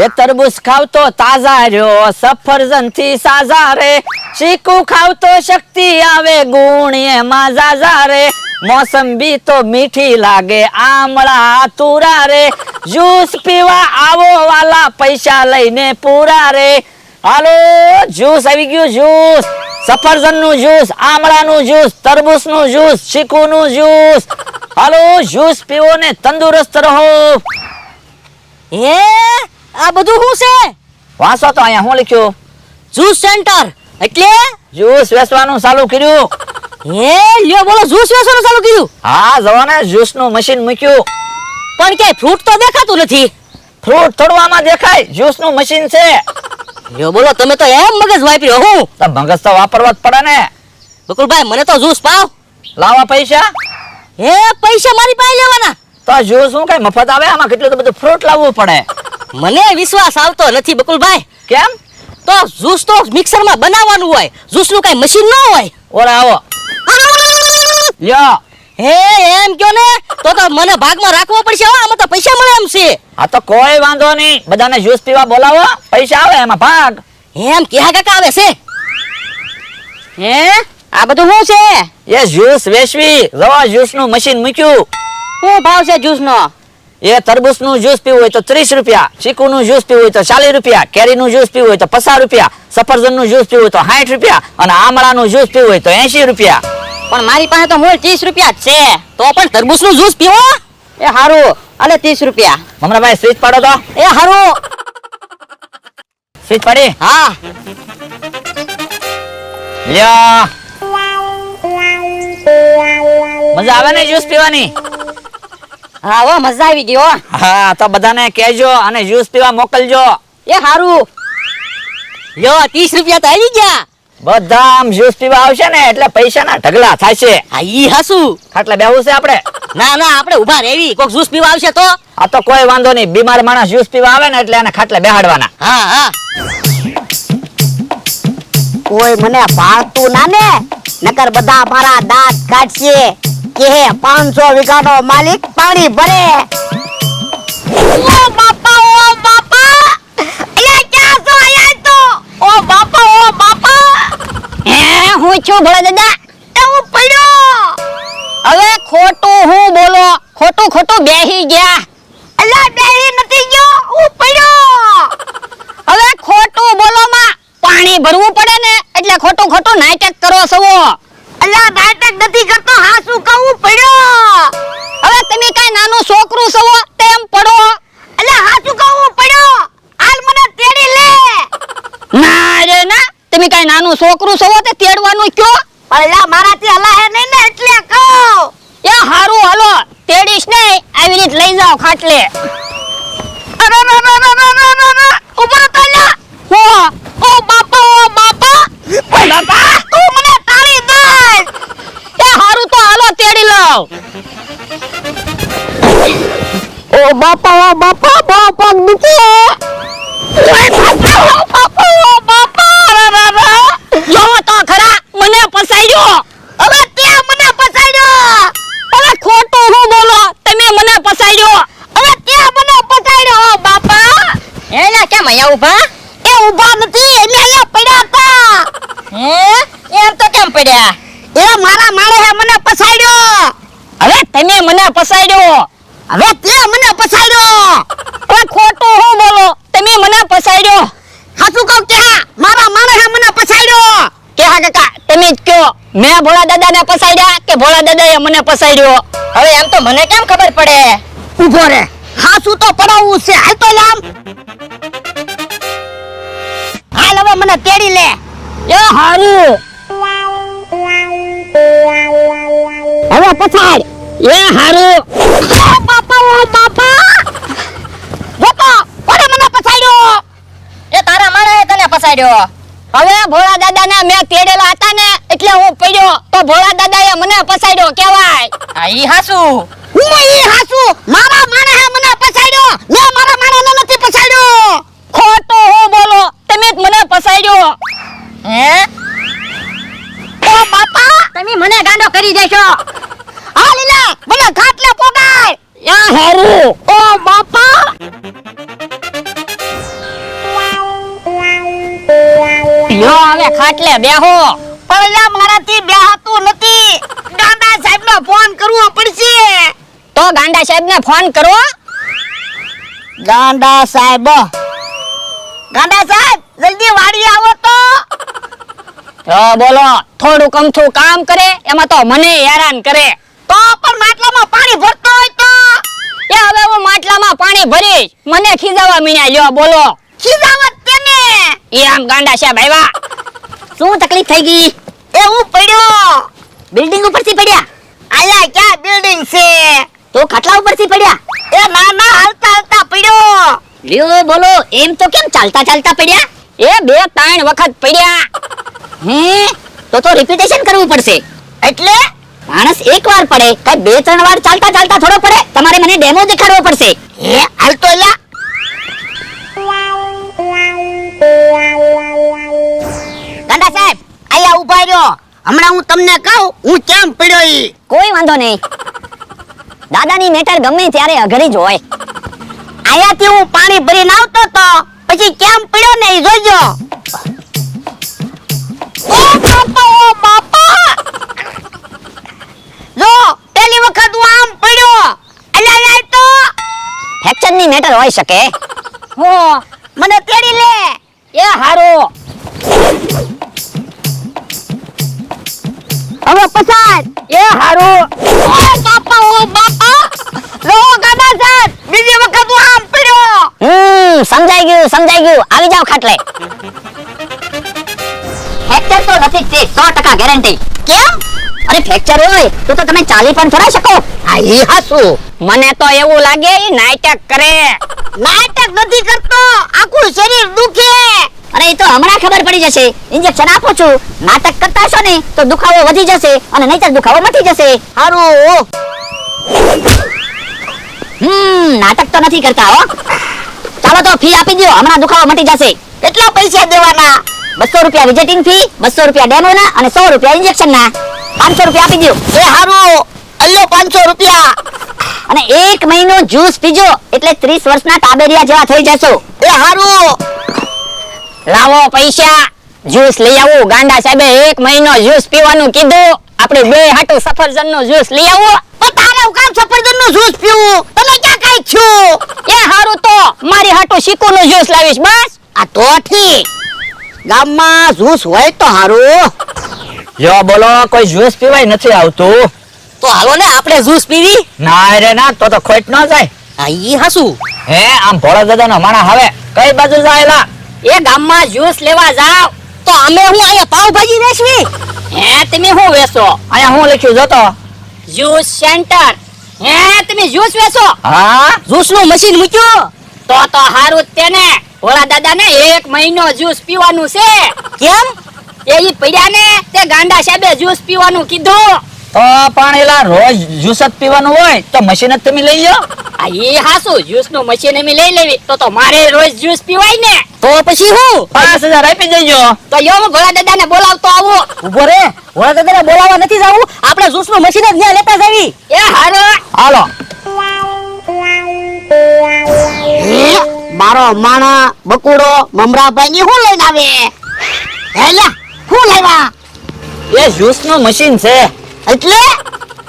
એ તરબૂચ ખાવતો તાજા રહ્યો, સફરજન થી સાજા રે, ચીકુ ખાવતો શક્તિ આવે, ગુણ એમાં જાજા રે, મોસંબી તો મીઠી લાગે, આમળા તુરા રે, જ્યુસ પીવા આવો વાલા, પૈસા લઈને પૂરા રે. હાલો જ્યુસ આવી ગયું, જ્યુસ, સફરજન નું જ્યુસ, આમળા નું જ્યુસ, તરબૂચ નું જ્યુસ, ચીકુ નું જ્યુસ. હાલો જ્યુસ પીવો ને તંદુરસ્ત રહો. હે આ બધું શું છે? વાંચો તો અહીંયા શું લખ્યું? જ્યુસ સેન્ટર એટલે જ્યુસ વેચવાનું ચાલુ કર્યું. હે લ્યો બોલો, જ્યુસ વેચવાનું ચાલુ કર્યું? હા જવો ને, જ્યુસ નું મશીન મૂક્યું. પણ કે ફ્રૂટ તો દેખાતું નથી. ફ્રૂટ તોડવામાં દેખાય, જ્યુસ નું મશીન છે. લ્યો બોલો, તમે તો એમ મગજ વાપર્યો. હું તો મગજ તો વાપરવા જ પડે ને. બકુલભાઈ મને તો જ્યુસ પાવ. લાવા પૈસા? હે પૈસા મારી પાસે લેવાના? તો જ્યુસ શું કઈ મફત આવે? આમાં કેટલું તો બધું ફ્રૂટ લાવવું પડે. મને વિશ્વાસ આવતો નથી બકુલભાઈ. કેમ? તો જ્યુસ તો મિક્સર માં બનાવવાનું હોય, જ્યુસ નું કઈ મશીન ન હોય. ઓલા આવો લ્યો. હે એમ કયો ને, તો મને ભાગમાં રાખવો પડશે. આમાં તો પૈસા મળે એમ છે. આ તો કોઈ વાંધો નહીં, બધાને જ્યુસ પીવા બોલાવો, પૈસા આવે એમાં ભાગ. એમ ક્યાં કાકા આવે છે? હે આ બધું શું છે? એ જ્યુસ વેચવી, રવા જ્યુસ નું મશીન મૂક્યું. શું ભાવ છે જ્યુસ નો? એ તરબૂચ નું જ્યુસ પીવું હોય તો 30 રૂપિયા, ચીકુ નું જ્યુસ પીવું હોય તો 40 રૂપિયા, કેરી નું જ્યુસ પીવું હોય તો 50 રૂપિયા, સફરજન નું જ્યુસ પીવું હોય તો 60 રૂપિયા, અને આમળા નું જ્યુસ પીવું હોય તો 80 રૂપિયા. પણ મારી પાસે તો મૂળ 30 રૂપિયા જ છે. તો પણ તરબૂચ નું જ્યુસ પીવો એ હારું. અને 30 રૂપિયા. મમરાભાઈ સ્વિચ પાડો તો. એ હારું. સ્વિચ પાડી. હા લ્યો. મજા આવે ને જ્યુસ પીવાની? હા હો, મજા આવી ગઈ હો. હા તો બધાને કહેજો અને જ્યુસ પીવા મોકલજો. એ હારું. લ્યો 30 રૂપિયા તો આવી ગયા. બધા આમ જ્યુસ પીવા આવશે ને એટલે પૈસાના ઢગલા થશે. હા ઈ હાસુ. ખાટલે બેહવું છે આપણે? ના ના, આપણે ઊભા રહેવી. કોક જ્યુસ પીવા આવશે તો? આ તો કોઈ વાંધો નહીં, બીમાર માણસ જ્યુસ પીવા આવે ને એટલે એને ખાટલે બેહાડવાના. હા હા. કોઈ મને ભાળતું ના ને, નકર બધા મારા દાંત કાઢશે કે 500 વીઘાનો માલિક પાણી ભરે. ઓ બાપા, ઓ બાપા, અહીંયા ક્યાં છો? અહીંયા તો ઓ બાપા, ઓ બાપા. હે હું છું ભોળા દાદા? એ હું પડ્યો. હવે ખોટું હું બોલો, ખોટું ખોટું બેહી ગયા. અલ્યા બેહી નથી ગયો, હું પડ્યો. હવે ખોટું બોલો માં પાણી ભરવું પડે ને એટલે ખોટું ખોટું નાટક કરો છો. અલ્યા નાટક નથી કરતો, હા શું કહું, પડ્યો. હવે તમે કઈ નાનું છોકરું છો તેમ પડો. અલ્યા હા શું કહું, પડ્યો. હાલ મને તેડી લે. ના રે ના, તમે કઈ નાનું છોકરું છો તે તેડવાનું કયો? અલ્યા મારાથી હલાહે નહીં ને એટલે કહું. એ હારું હાલો, તેડીશ ને આવી રીત લઈ જાઓ ખાટલે. અરે ના ના ના ના ના ના ના, ઉભા તો લ્યા. હો ઓ બાપા, ઓ બાપા, ઓ બાપા, તું મને તાળી દે. એ હારું તો હાલો તેડી લાવ. ઓ બાપા, ઓ બાપા, બહુ પગ દુખે. ઓય બાપા, ઓ બાપા, ઓ બાપા, રા રા. જોવો તો ખરા, મને પસાડ્યો. હવે ત્યાં મને પછાડ્યો. હવે ખોટું હું બોલો, તમે મને પસાડ્યો. હવે ત્યાં મને પછાડ્યો. ઓ બાપા. એલા કેમ અહીંયા ઊભા? એ ઊભા નથી, એટલે અહીંયા પડ્યા હતા. હે એમ તો કેમ પડ્યા? એ મારા માણસે મને પછાડ્યો. હવે તમે મને પસાડ્યો. હવે ત્યાં મને પછાડ્યો. હવે ખોટું હું બોલો, તમે મને પસાડ્યો. હાચું કહું કે હા, મારા માણસે મને પછાડ્યો. કે હા કાકા, તમે જ કયો, મેં ભોળા દાદાને પસાડ્યા કે ભોળા દાદાએ મને પસાડ્યો? હવે એમ તો મને કેમ ખબર પડે? ઊભો રે, હાચું તો પડાવવું છે. હાલ તો લામ. હાલ હવે મને તેડી લે. એ હારું. હવે પછાડ. એ હારું. ઓ બાપા, ઓ બાપા. જોતો, કોણે મને પછાડ્યો? એ તારા માણસે તને પસાડ્યો. હવે ભોળા દાદાને મેં તેડેલા હતા ને એટલે હું પડ્યો, તો ભોળા દાદાએ મને પસાડ્યો કહેવાય. આ ઈ હાસુ. હું ઈ હાચું, મારા માણસે મને પછાડ્યો. મેં મારા માણસને નથી પછાડ્યો. ખોટું હું બોલો, તમે જ મને પસાડ્યો. હે ઓ બાપા, તમે મને ગાંડો કરી દેશો. હા લીલા, મને ખાટલે પોગાડ. યા હારું. ઓ બાપા. ખાટલે બેહો. પણ લ્યા મારાથી બેહાતું નથી. ગાંડા સાહેબનો ફોન કરવો પડશે. તો ગાંડા સાહેબને ફોન કરો. ગાંડા સાહેબ, જલ્દી વાડી આવો તો. બોલો, થોડું કમથું કામ કરે એમાં તો મને હેરાન કરે. તો પણ માટલામાં પાણી ભરતો હોય તો. એ હવે હું માટલામાં પાણી ભરીશ, મને ખીજાવા મીણ્યા. લ્યો બોલો. ખીજાવત તેને. એમ ગાંડા સાહેબ આવ્યા. શું તકલીફ થઈ ગઈ? એ હું પડ્યો. બિલ્ડિંગ ઉપરથી પડ્યા? આયા ક્યાં બિલ્ડિંગ છે? તો ખાટલા ઉપરથી પડ્યા? એ ના હાલતા હાલતા પડ્યો. લ્યો બોલો, એમ તો કેમ ચાલતા ચાલતા પડ્યા? એ 2-3 વખત પડ્યા. તો રિપીટેશન કરવું પડશે. એટલે માણસ એકવાર પડે, કઈ 2-3 વાર ચાલતા ચાલતા થોડો પડે. તમારે મને ડેમો દેખાડવો પડશે. એ હાલતો લ્યા. ગાંડા સાહેબ, આયા ઉભા રહ્યો. હમણાં હું તમને કહું હું કેમ પડ્યો ઈ. કોઈ વાંધો નહીં. દાદાની મેટર ગમે ત્યારે અઘરી જ હોય. આયાથી હું પાણી ભરીને આવતો તો પછી કેમ પડ્યો ને ઈ જોજો. ઓ બાપા જો પહેલી વખત હું આમ પડ્યો. અલ્યા આય તો ફ્રેક્ચરની મેટર હોઈ શકે. હો મને તેડી લે. એ હારો. હવે પસાર. એ હારો. ઓ બાપા લો ગાડા સાહેબ બીજી વખત હું આમ પડ્યો. સમજાઈ ગયું. આવી જાવ ખાટલે. ફ્રેક્ચર તો નથી જ તે, 100% ગેરંટી. કેમ? અરે ફ્રેક્ચર હોય તો તમે ચાલી પણ થોડા શકો. આ ઈ હાસુ. મને તો એવું લાગે ઈ નાટક કરે. નાટક નથી કરતો, આખું શરીર દુખે. અરે એ તો હમણાં ખબર પડી જશે. ઇન્જેક્શન આપું છું, નાટક કરતા હશો ને તો દુખાવો વધી જશે અને નહીતર દુખાવો મટી જશે. હારું. નાટક તો નથી કરતા હો. ચાલો તો ફી આપી દો, હમણાં દુખાવો મટી જશે. કેટલા પૈસા દેવાના? 200 રૂપિયા વિઝિટિંગ ફી, 200 રૂપિયા ડેમોના અને 100 રૂપિયા ઇન્જેક્શનના. 500 રૂપિયા આપી દો. એ હારું. અલ્યો 500 રૂપિયા. અને 1 મહિનો જ્યુસ પીજો એટલે 30 વર્ષના ટાબેરિયા જેવા થઈ જશો. એ હારું. લાવો પૈસા, જ્યુસ લઈ આવું. ગાંડા સાહેબે 1 મહિનો જ્યુસ પીવાનું કીધું. આપણે બે હાટુ સફરજનનો જ્યુસ લઈ આવો. તો તારે હું કામ સફરજનનું જ્યુસ પીવું? તમે ક્યાં કાઈ છો? એ હારું તો મારી હાટુ શીકુનું જ્યુસ લાવીશ બસ. આ તો ઠીક. ગામમાં જ્યુસ હોય તો હારું. યો બોલો, કોઈ જ્યુસ પીવાય નથી આવતું. તો હાલો ને આપણે જ્યુસ પીવી. ના રે ના, તો ખોટ ન જાય. આ ઈ હાસુ. હે આમ ભોળા દાદાનો માણા હવે કઈ બાજુ જાયલા? એ ગામમાં જ્યુસ લેવા જાવ. તો અમે હું અહીંયા પાવભાજી વેચવી. હે તમે શું વેચો? અહીંયા હું લખ્યું જોતો. Juice centre. હે તમે જ્યુસ વેચો? હા જ્યુસનું મશીન મૂક્યું. તો હારું જ તેને. ભોળા દાદાને 1 મહિનો જ્યુસ પીવાનું છે. કેમ? એ ઈ પડ્યા ને તે ગાંડા સાહેબે જ્યુસ પીવાનું કીધું. તો પણ એલા રોજ જ્યુસ જ પીવાનું હોય તો મશીન જ તમે લઈ લો. આ ઈ હાસુ જ્યુસ નું મશીન એમ લઈ લેવી તો મારે રોજ જ્યુસ પીવાય ને. તો પછી હું 5000 આપી દેજો. તો યો હું ભોળા દાદાને બોલાવતો આવું. ઉભો રે. ભોળા દાદાને બોલાવવા નથી જાવું, આપણે જ્યુસનું મશીન જ ત્યાં લેતા જાવી. એ હારો. હાલો. મારો માણા બકુડો મમરાભાઈ ની હું લઈને આવે? હેલા હું લેવા? એ જ્યુસ નું મશીન છે. એટલે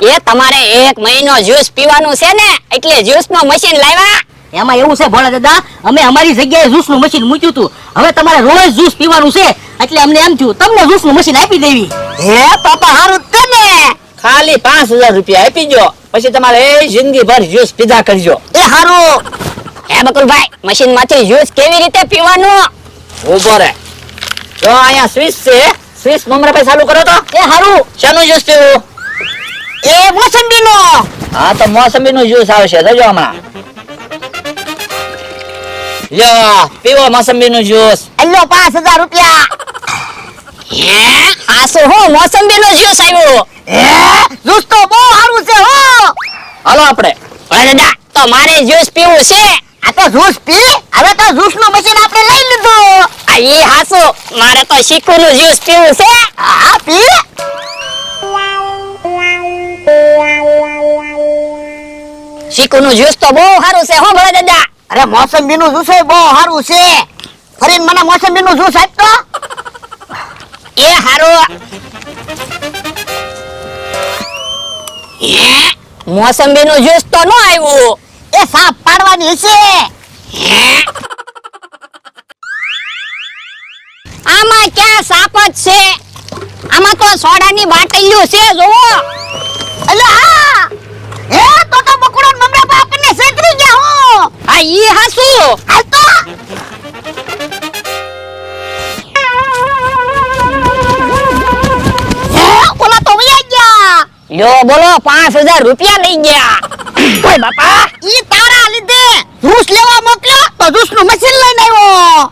એ તમારે 1 મહિનો જ્યુસ પીવાનું છે ને એટલે જ્યુસ નું મશીન લાવ્યા. એમાં એવું છે ભોળા દાદા, અમે અમારી જગ્યાએ જ્યુસનું મશીન મૂક્યું હતું. હવે તમારે રોજ જ્યુસ પીવાનું છે એટલે અમને એમ થયું તમને જ્યુસનું મશીન આપી દેવી. હે પાપા હારું તને. ખાલી 5000 રૂપિયા આપી દો, પછી તમારે એ જિંદગી ભર જ્યુસ પીધા કરજો. એ હારું. હે બકુલભાઈ, મશીન માંથી જ્યુસ કેવી રીતે પીવાનું? ઉભો રે. તો અહીંયા સ્વિચ છે, સ્વિચ મમરાભાઈ ચાલુ કરો તો. એ હારું. શાનું જ્યુસ પીવું? એ મોસંબીનો. હા તો મોસંબી નું જ્યુસ આવશે, જોજો હમણાં. યો પીવો મોસંબી નું જ્યુસ. અલ્યો 5000 રૂપિયા. હે હાસુ હું મોસંબી નો જ્યુસ આવ્યો. જ્યુસ તો બહુ સારું છે હો. હાલો આપણે. ભોળા દાદા, તો મારે જ્યુસ પીવું છે. આ તો જ્યુસ પી. હવે તો જ્યુસનું મશીન આપણે લઈ લીધું. આ ઈ હાસુ મારે તો શીકુનું જ્યુસ પીવું છે. હા પી. શીકુનું જ્યુસ તો બહુ સારું છે હો ભોળા દાદા. અરે મોસંબીનું જ્યુસ એ બહુ સારું છે. ફરીને મને મોસંબીનું જ્યુસ આપતો. એ હારો મોસંબી નું જ્યુસ તો ન આવ્યું. એ સાપ પાડવાની છે. આમાં ક્યાં સાપ જ છે, આમાં તો સોડાની બાટલીઓ છે જોવો. અલે હા એ તો બકુડો મમરા બાપને સેતરી ગયા હું. આ ઈ હાસુ. હાલ તો ઓલા તો વયા ગયા. લ્યો બોલો 5000 રૂપિયા લઈ ગયા. ઓય બાપા ઈ તારા લીધે જ્યુસ લેવા મોકલ્યો તો જ્યુસ નું મશીન લઈને આવ્યો.